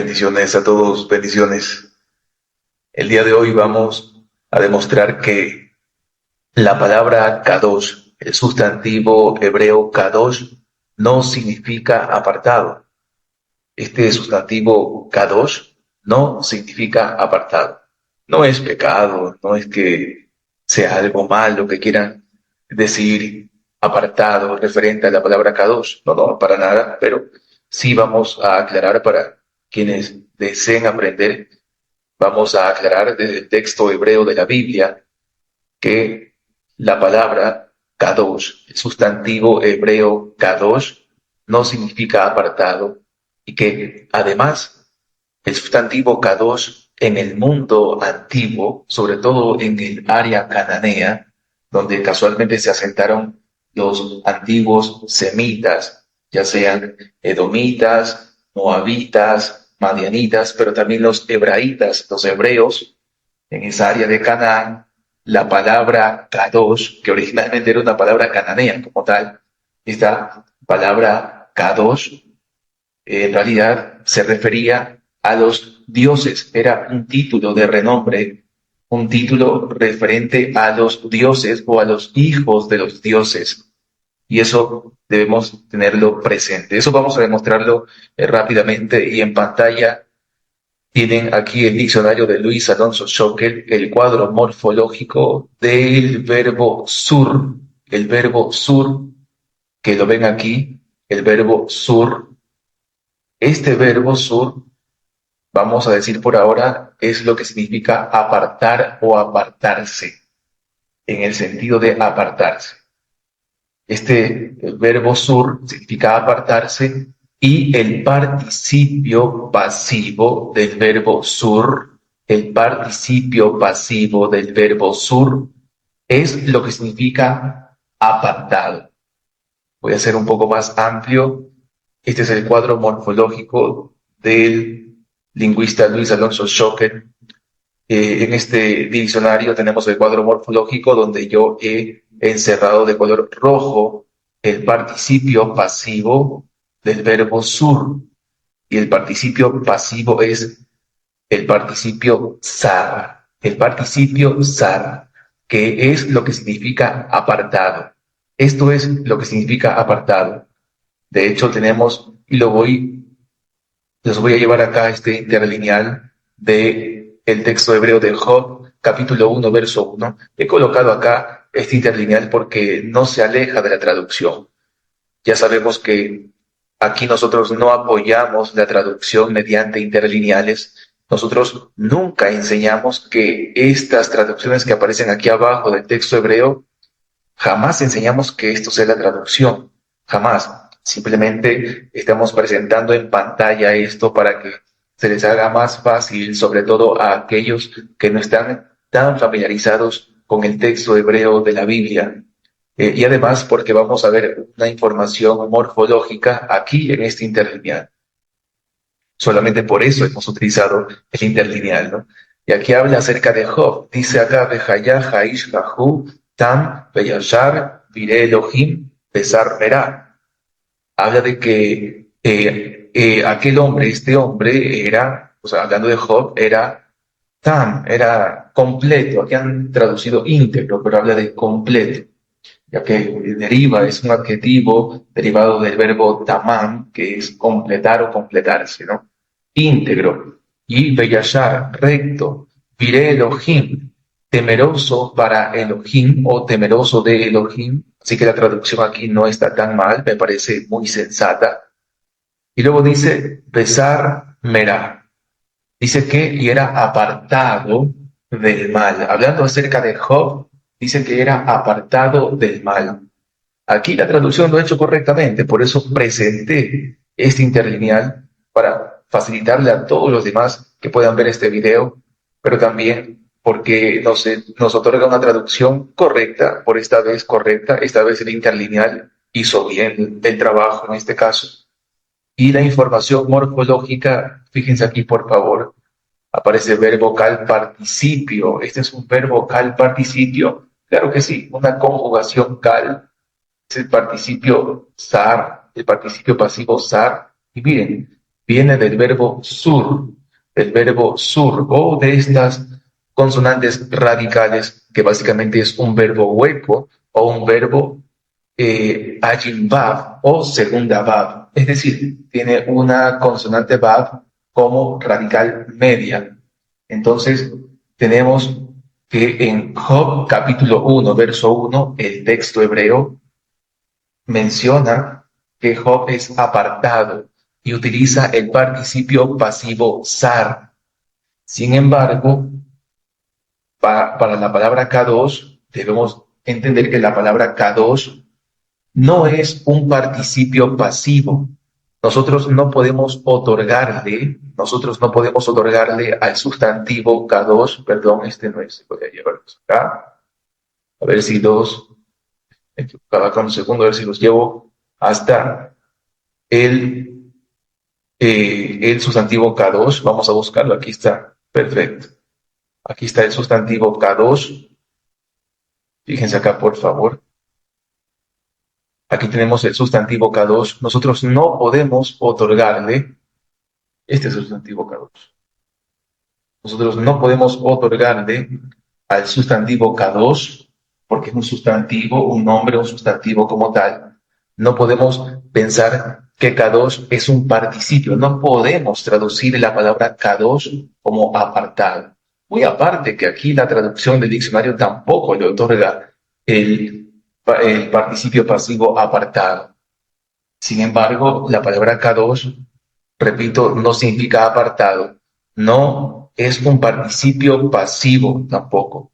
Bendiciones a todos, bendiciones. El día de hoy vamos a demostrar que la palabra kadosh, el sustantivo hebreo kadosh, no significa apartado. Este sustantivo kadosh no significa apartado. No es pecado, no es que sea algo malo que quieran decir apartado referente a la palabra kadosh. No, para nada, pero sí vamos a aclarar para quienes deseen aprender. Vamos a aclarar desde el texto hebreo de la Biblia que la palabra kadosh, el sustantivo hebreo kadosh, no significa apartado y que además el sustantivo kadosh en el mundo antiguo, sobre todo en el área cananea, donde casualmente se asentaron los antiguos semitas, ya sean edomitas, moabitas, madianitas, pero también los hebraitas, los hebreos, en esa área de Canaán, la palabra kadosh, que originalmente era una palabra cananea como tal, esta palabra kadosh en realidad se refería a los dioses, era un título de renombre, un título referente a los dioses o a los hijos de los dioses. Y eso debemos tenerlo presente. Eso vamos a demostrarlo rápidamente y en pantalla tienen aquí el diccionario de Luis Alonso Schockel, el cuadro morfológico del verbo sur. El verbo sur, que lo ven aquí, el verbo sur. Este verbo sur, vamos a decir por ahora, es lo que significa apartar o apartarse, en el sentido de apartarse. Este verbo sur significa apartarse y el participio pasivo del verbo sur, el participio pasivo del verbo sur es lo que significa apartado. Voy a ser un poco más amplio. Este es el cuadro morfológico del lingüista Luis Alonso Schockel. En este diccionario tenemos el cuadro morfológico donde yo he encerrado de color rojo el participio pasivo del verbo sur. Y el participio pasivo es el participio zar. El participio zar, que es lo que significa apartado. Esto es lo que significa apartado. De hecho, tenemos, y los voy a llevar acá este interlineal de el texto hebreo de Job, capítulo 1, verso 1. He colocado acá este interlineal porque no se aleja de la traducción. Ya sabemos que aquí nosotros no apoyamos la traducción mediante interlineales. Nosotros nunca enseñamos que estas traducciones que aparecen aquí abajo del texto hebreo, jamás enseñamos que esto sea la traducción. Jamás. Simplemente estamos presentando en pantalla esto para que se les haga más fácil, sobre todo a aquellos que no están tan familiarizados con el texto hebreo de la Biblia. Y además porque vamos a ver una información morfológica aquí en este interlineal. Solamente por eso hemos utilizado el interlineal, ¿no? Y aquí habla acerca de Job. Dice acá, Bejayá, Haish, Jahu, Tam, Beyashar, Vire Elohim, Besar Merah. Habla de que aquel hombre, este hombre era, o sea, hablando de Job, era tam, era completo. Aquí han traducido íntegro, pero habla de completo, ya que deriva, es un adjetivo derivado del verbo tamam, que es completar o completarse, ¿no? Íntegro. Y beyashar, recto. Viré Elohim, temeroso para Elohim o temeroso de Elohim. Así que la traducción aquí no está tan mal, me parece muy sensata. Y luego dice, besar merah. Dice que y era apartado del mal. Hablando acerca de Job, dice que era apartado del mal. Aquí la traducción lo he hecho correctamente, por eso presenté este interlineal para facilitarle a todos los demás que puedan ver este video, pero también porque nos otorga una traducción correcta, por esta vez correcta, esta vez el interlineal hizo bien el trabajo en este caso. Y la información morfológica, fíjense aquí por favor, aparece el verbo cal participio. Este es un verbo cal participio, claro que sí, una conjugación cal, es el participio zar, el participio pasivo zar. Y miren, viene del verbo sur, o de estas consonantes radicales, que básicamente es un verbo hueco o un verbo ajim bab o segunda bab. Es decir, tiene una consonante bab como radical media. Entonces, tenemos que en Job capítulo 1, verso 1, el texto hebreo menciona que Job es apartado y utiliza el participio pasivo sar. Sin embargo, para la palabra kadosh, debemos entender que la palabra kadosh no es un participio pasivo. Nosotros no podemos otorgarle al sustantivo kadosh, perdón, este no es, voy a llevarlos acá, a ver si cada un segundo, a ver si los llevo hasta el sustantivo kadosh. Vamos a buscarlo, aquí está, perfecto. Aquí está el sustantivo kadosh. Fíjense acá, por favor. Aquí tenemos el sustantivo kadosh. Nosotros no podemos otorgarle, este es el sustantivo kadosh. Nosotros no podemos otorgarle al sustantivo kadosh, porque es un sustantivo, un nombre, un sustantivo como tal. No podemos pensar que kadosh es un participio. No podemos traducir la palabra kadosh como apartado. Muy aparte que aquí la traducción del diccionario tampoco le otorga el participio pasivo apartado. Sin embargo, la palabra kadosh, repito, no significa apartado. No es un participio pasivo tampoco.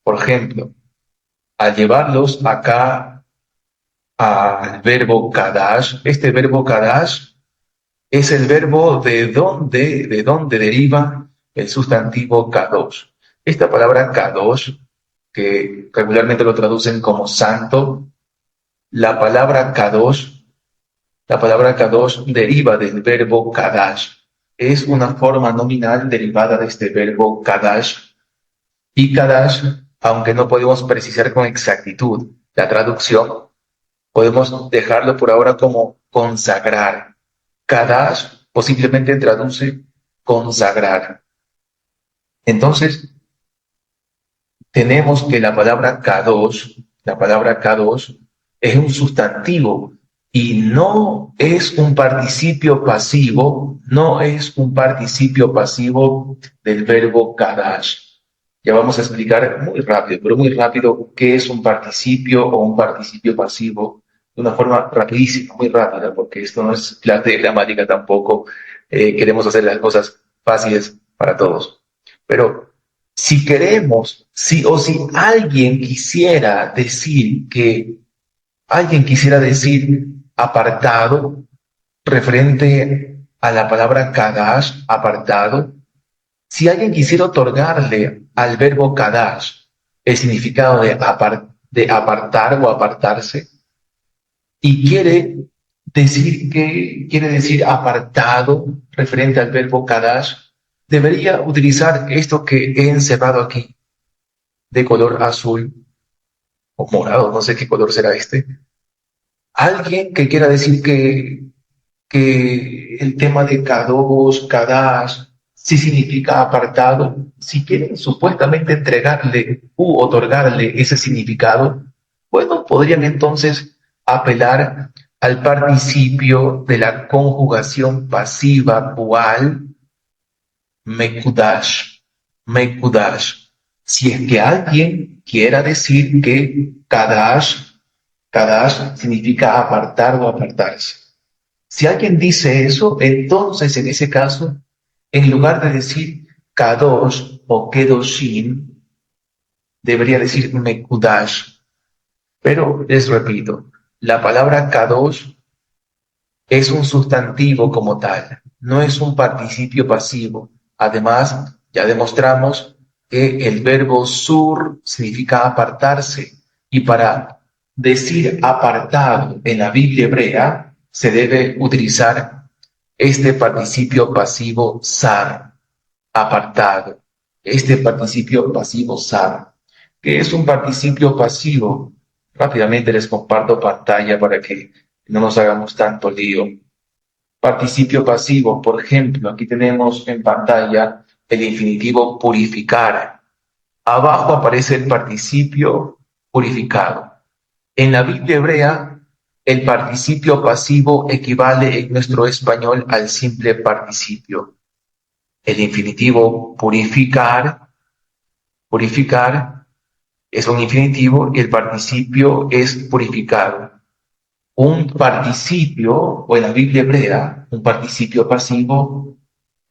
Por ejemplo, al llevarlos acá al verbo kadash, este verbo kadash es el verbo de donde deriva el sustantivo kadosh. Esta palabra kadosh, que regularmente lo traducen como santo, la palabra kadosh deriva del verbo kadash. Es una forma nominal derivada de este verbo kadash. Y kadash, aunque no podemos precisar con exactitud la traducción, podemos dejarlo por ahora como consagrar. Kadash posiblemente traduce consagrar. Entonces, tenemos que la palabra kadosh es un sustantivo y no es un participio pasivo, del verbo kadash. Ya vamos a explicar muy rápido, qué es un participio o un participio pasivo, de una forma rapidísima, muy rápida, porque esto no es clase de gramática tampoco. Queremos hacer las cosas fáciles para todos. Pero si alguien quisiera decir apartado, referente a la palabra kadash, apartado, si alguien quisiera otorgarle al verbo kadash el significado de apartar o apartarse, y quiere decir apartado referente al verbo kadash, debería utilizar esto que he encerrado aquí, de color azul o morado, no sé qué color será este. Alguien que quiera decir que el tema de kadosh, kadash, sí significa apartado, si quieren supuestamente entregarle u otorgarle ese significado, bueno, podrían entonces apelar al participio de la conjugación pasiva pual mekudash. Si es que alguien quiera decir que kadash significa apartar o apartarse. Si alguien dice eso, entonces en ese caso, en lugar de decir kadosh o kedoshim, debería decir mekudash. Pero les repito, la palabra kadosh es un sustantivo como tal, no es un participio pasivo. Además, ya demostramos que el verbo sur significa apartarse, y para decir apartado en la Biblia hebrea se debe utilizar este participio pasivo sar, apartado. Este participio pasivo sar, que es un participio pasivo. Rápidamente les comparto pantalla para que no nos hagamos tanto lío. participio pasivo. Por ejemplo, aquí tenemos en pantalla el infinitivo purificar. Abajo aparece el participio purificado. En la Biblia hebrea, el participio pasivo equivale en nuestro español al simple participio. El infinitivo purificar es un infinitivo y el participio es purificado. Un participio, o en la Biblia hebrea, un participio pasivo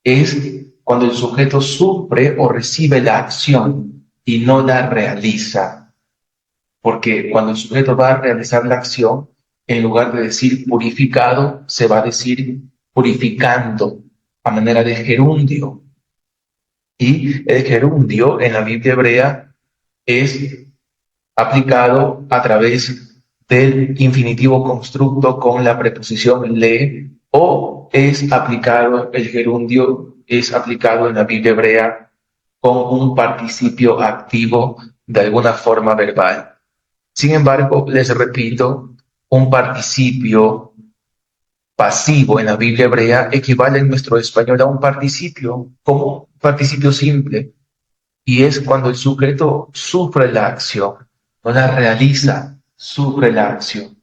es cuando el sujeto sufre o recibe la acción y no la realiza. Porque cuando el sujeto va a realizar la acción, en lugar de decir purificado, se va a decir purificando, a manera de gerundio. Y el gerundio en la Biblia hebrea es aplicado a través del infinitivo constructo con la preposición le, o es aplicado, el gerundio es aplicado en la Biblia hebrea con un participio activo de alguna forma verbal. Sin embargo, les repito, un participio pasivo en la Biblia hebrea equivale en nuestro español a un participio, como un participio simple, y es cuando el sujeto sufre la acción, no la realiza, sufre la acción.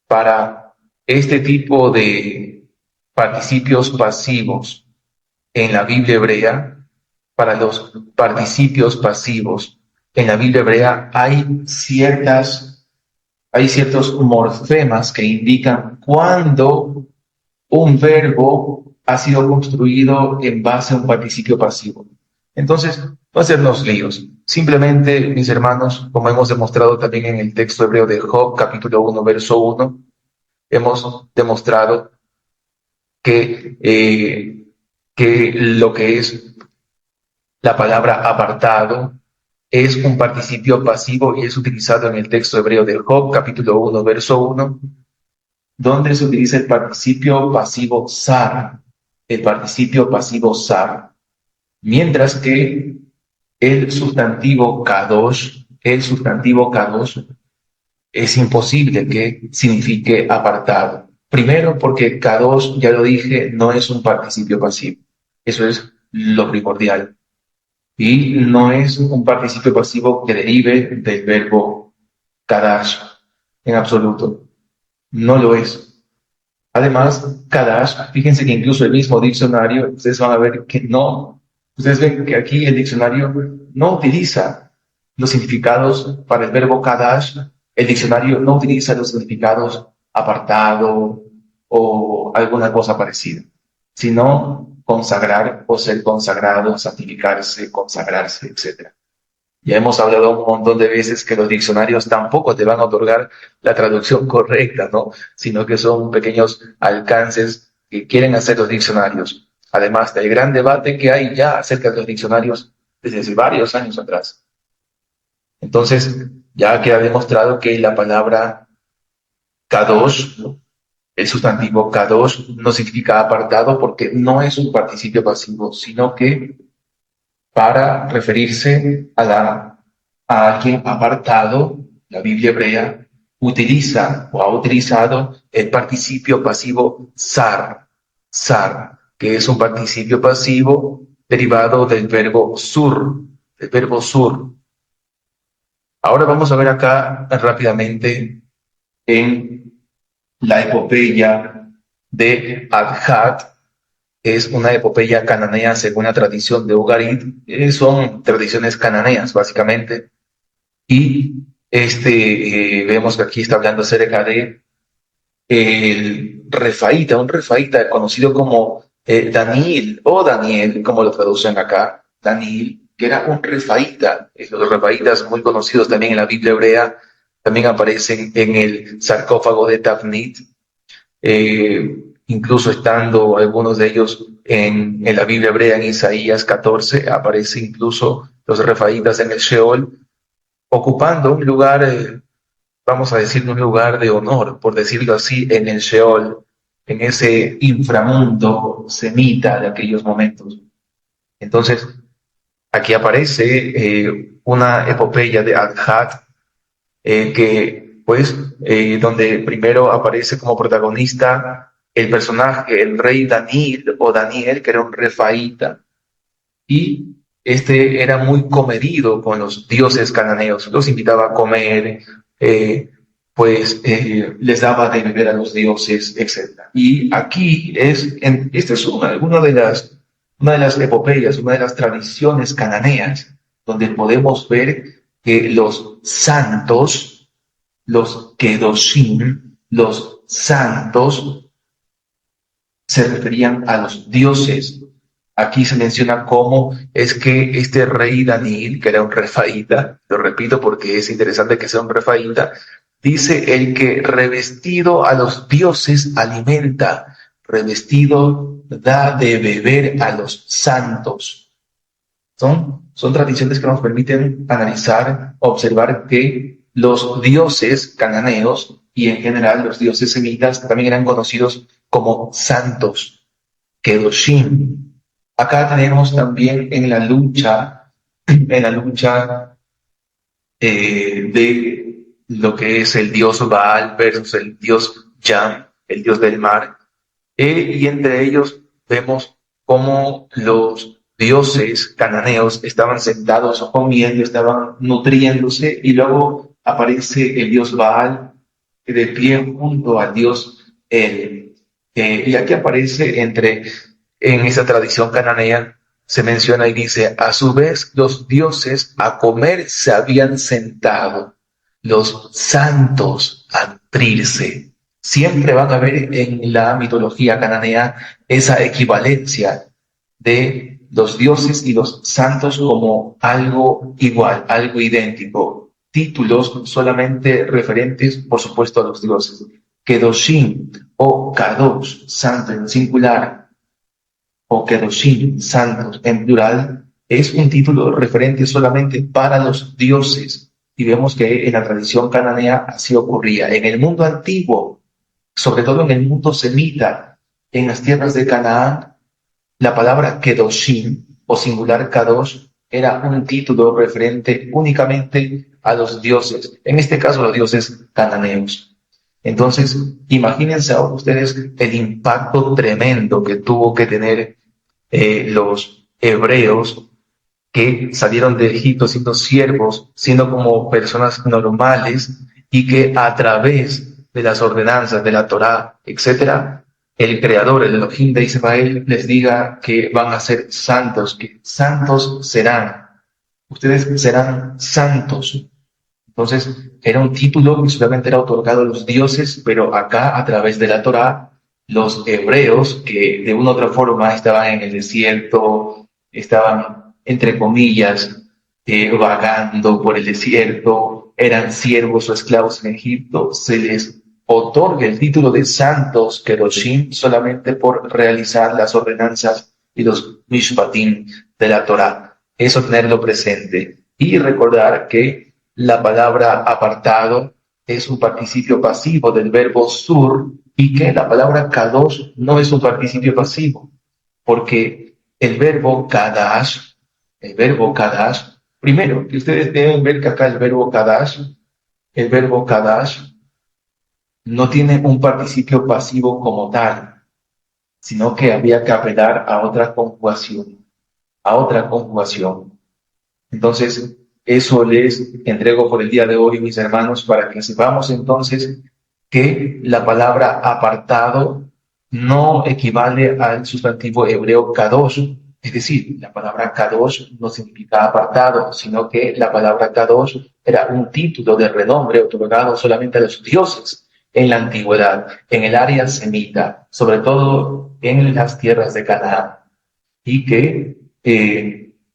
Para este tipo de participios pasivos en la Biblia hebrea, para los participios pasivos en la Biblia hebrea hay ciertos morfemas que indican cuándo un verbo ha sido construido en base a un participio pasivo. Entonces, no hacernos líos. Simplemente, mis hermanos, como hemos demostrado también en el texto hebreo de Job, capítulo 1, verso 1, hemos demostrado que lo que es la palabra apartado es un participio pasivo y es utilizado en el texto hebreo de Job, capítulo 1, verso 1, donde se utiliza el participio pasivo sar, mientras que el sustantivo kadosh es imposible que signifique apartado. Primero, porque kadosh, ya lo dije, no es un participio pasivo. Eso es lo primordial. Y no es un participio pasivo que derive del verbo kadash, en absoluto. No lo es. Además, kadash, fíjense que incluso el mismo diccionario, ustedes van a ver que no. Ustedes ven que aquí el diccionario no utiliza los significados para el verbo kadash. El diccionario no utiliza los significados apartado o alguna cosa parecida, sino consagrar o ser consagrado, santificarse, consagrarse, etc. Ya hemos hablado un montón de veces que los diccionarios tampoco te van a otorgar la traducción correcta, ¿no? Sino que son pequeños alcances que quieren hacer los diccionarios. Además del gran debate que hay ya acerca de los diccionarios desde hace varios años atrás. Entonces, ya queda demostrado que la palabra kadosh, el sustantivo kadosh, no significa apartado porque no es un participio pasivo, sino que para referirse a alguien apartado, la Biblia hebrea utiliza o ha utilizado el participio pasivo sar, que es un participio pasivo derivado del verbo sur. Ahora vamos a ver acá rápidamente en la epopeya de Adjat. Es una epopeya cananea según la tradición de Ugarit. Son tradiciones cananeas, básicamente. Y vemos que aquí está hablando acerca de el refaíta, un refaíta conocido como Daniel, o Daniel, como lo traducen acá, Daniel, que era un refaíta. Los refaítas muy conocidos también en la Biblia hebrea, también aparecen en el sarcófago de Tafnit, incluso estando algunos de ellos en la Biblia hebrea, en Isaías 14, aparece incluso los refaítas en el Sheol, ocupando un lugar, vamos a decir, un lugar de honor, por decirlo así, en el Sheol, en ese inframundo semita de aquellos momentos. Entonces, aquí aparece una epopeya de Adjat, donde primero aparece como protagonista el personaje, el rey Daniel o Daniel, que era un refaíta, y este era muy comedido con los dioses cananeos, los invitaba a comer, les daba de beber a los dioses, etc. Y aquí esta es una de las epopeyas, una de las tradiciones cananeas, donde podemos ver que los santos, los kedoshim, los santos, se referían a los dioses. Aquí se menciona cómo es que este rey Daniel, que era un refaíta, lo repito porque es interesante que sea un refaíta, dice: el que revestido a los dioses alimenta, revestido da de beber a los santos. Son tradiciones que nos permiten analizar, observar que los dioses cananeos y en general los dioses semitas también eran conocidos como santos, kedoshim. Acá tenemos también en la lucha de lo que es el dios Baal versus el dios Yam, el dios del mar, y entre ellos vemos cómo los dioses cananeos estaban sentados comiendo, estaban nutriéndose, y luego aparece el dios Baal de pie junto al dios El. Y aquí aparece en esa tradición cananea, se menciona y dice: a su vez los dioses a comer se habían sentado, los santos a nutrirse. Siempre van a ver en la mitología cananea esa equivalencia de los dioses y los santos como algo igual, algo idéntico. Títulos solamente referentes, por supuesto, a los dioses. Kedoshim o Kadosh, santo en singular, o Kedoshim, santos en plural, es un título referente solamente para los dioses. Y vemos que en la tradición cananea así ocurría. En el mundo antiguo, sobre todo en el mundo semita, en las tierras de Canaán, la palabra Kedoshim o singular Kadosh era un título referente únicamente a los dioses, en este caso los dioses cananeos. Entonces, imagínense ahora ustedes el impacto tremendo que tuvo que tener los hebreos que salieron de Egipto siendo siervos, siendo como personas normales, y que a través de las ordenanzas de la Torá, etcétera, el Creador, el Elohim de Israel, les diga que van a ser santos, que santos serán. Ustedes serán santos. Entonces, era un título que solamente era otorgado a los dioses, pero acá, a través de la Torá, los hebreos, que de una u otra forma estaban en el desierto, estaban, entre comillas, vagando por el desierto, eran siervos o esclavos en Egipto, se les otorga el título de santos, kedoshim, solamente por realizar las ordenanzas y los mishpatim de la Torá. Eso tenerlo presente. Y recordar que la palabra apartado es un participio pasivo del verbo sur, y que la palabra kadosh no es un participio pasivo, porque el verbo kadash, primero, que ustedes deben ver que acá el verbo kadash no tiene un participio pasivo como tal, sino que había que apelar a otra conjugación. Entonces, eso les entrego por el día de hoy, mis hermanos, para que sepamos entonces que la palabra apartado no equivale al sustantivo hebreo kadosh. Es decir, la palabra kadosh no significa apartado, sino que la palabra kadosh era un título de renombre otorgado solamente a los dioses en la antigüedad, en el área semita, sobre todo en las tierras de Canaán, y que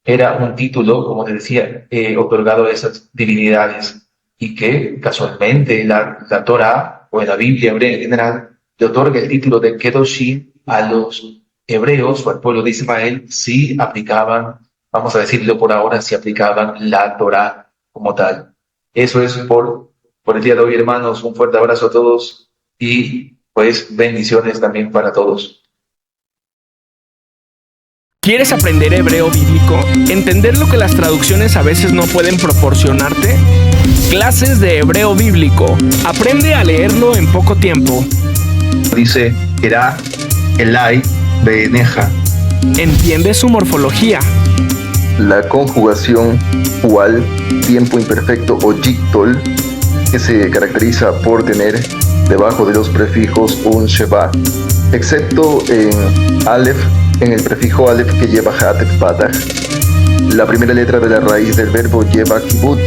era un título, como les decía, otorgado a esas divinidades, y que casualmente la Torá o en la Biblia hebrea en general le otorga el título de Kedoshim a los hebreos o al pueblo de Israel si aplicaban, vamos a decirlo por ahora, si aplicaban la Torá como tal. Eso es por el día de hoy, hermanos. Un fuerte abrazo a todos y pues bendiciones también para todos. ¿Quieres aprender hebreo bíblico? ¿Entender lo que las traducciones a veces no pueden proporcionarte? Clases de hebreo bíblico. Aprende a leerlo en poco tiempo. Dice Era, Elai, Beeneja. ¿Entiendes su morfología? La conjugación ual, tiempo imperfecto o yictol, que se caracteriza por tener debajo de los prefijos un sheba, excepto en Aleph, en el prefijo Aleph que lleva hat patah. La primera letra de la raíz del verbo lleva kibut.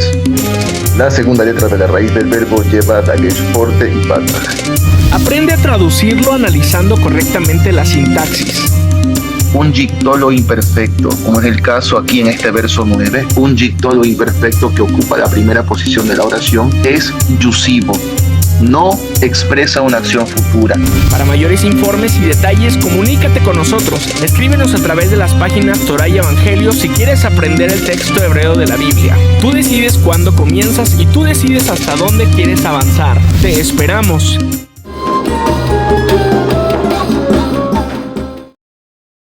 La segunda letra de la raíz del verbo lleva dagesh forte y patah. Aprende a traducirlo analizando correctamente la sintaxis. Un yictolo imperfecto, como es el caso aquí en este verso 9, un yictolo imperfecto que ocupa la primera posición de la oración es yusivo, no expresa una acción futura. Para mayores informes y detalles, comunícate con nosotros. Escríbenos a través de las páginas Torá y Evangelio si quieres aprender el texto hebreo de la Biblia. Tú decides cuándo comienzas y tú decides hasta dónde quieres avanzar. Te esperamos.